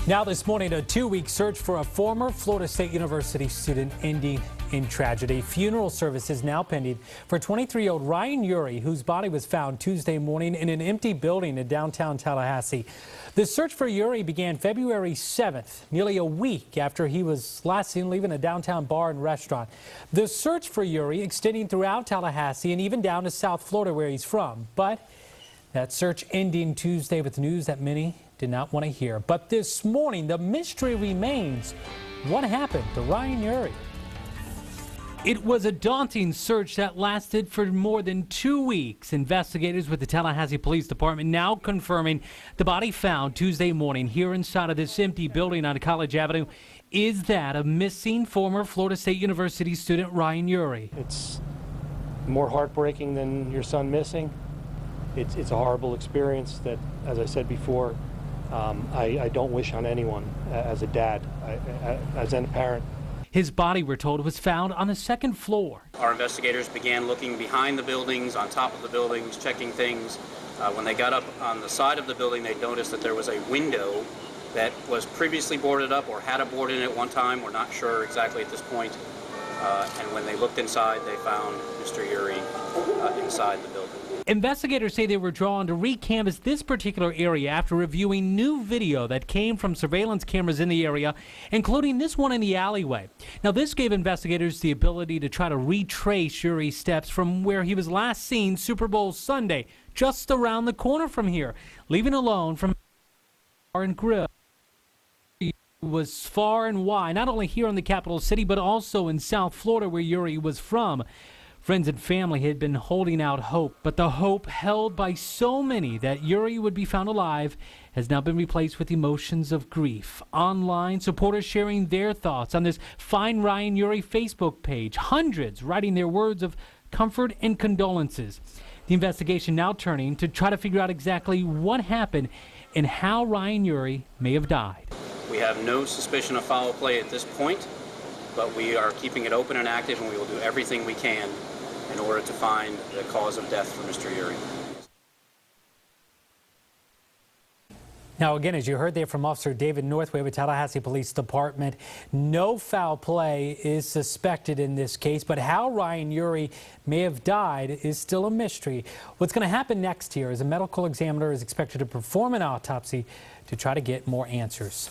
Now this morning, a 2-week search for a former Florida State University student ending in tragedy. Funeral services now pending for 23-year-old Ryan Uhre, whose body was found Tuesday morning in an empty building in downtown Tallahassee. The search for Uhre began February 7th, nearly a week after he was last seen leaving a downtown bar and restaurant. The search for Uhre extending throughout Tallahassee and even down to South Florida, where he's from. But that search ending Tuesday with news that many did not want to hear. But this morning, the mystery remains. What happened to Ryan Uhre? It was a daunting search that lasted for more than 2 weeks. Investigators with the Tallahassee Police Department now confirming the body found Tuesday morning here inside of this empty building on College Avenue is that of missing former Florida State University student Ryan Uhre. It's more heartbreaking than your son missing. It's a horrible experience that, as I said before, I don't wish on anyone as a dad, as a parent. His body, we're told, was found on the second floor. Our investigators began looking behind the buildings, on top of the buildings, checking things. When they got up on the side of the building, they noticed that there was a window that was previously boarded up or had a board in it at one time. We're not sure exactly at this point. And when they looked inside, they found Mr. Uhre inside the building. Investigators say they were drawn to re-canvass this particular area after reviewing new video that came from surveillance cameras in the area, including this one in the alleyway. Now, this gave investigators the ability to try to retrace Uhre's steps from where he was last seen Super Bowl Sunday, just around the corner from here, leaving alone from bar and grill. Was far and wide, not only here in the capital city, but also in South Florida, where Uhre was from. Friends and family had been holding out hope, but the hope held by so many that Uhre would be found alive has now been replaced with emotions of grief. Online, supporters sharing their thoughts on this Find Ryan Uhre Facebook page, hundreds writing their words of comfort and condolences. The investigation now turning to try to figure out exactly what happened and how Ryan Uhre may have died. We have no suspicion of foul play at this point, but we are keeping it open and active, and we will do everything we can in order to find the cause of death for Mr. Uhre. Now, again, as you heard there from Officer David Northway with Tallahassee Police Department, no foul play is suspected in this case, but how Ryan Uhre may have died is still a mystery. What's going to happen next here is a medical examiner is expected to perform an autopsy to try to get more answers.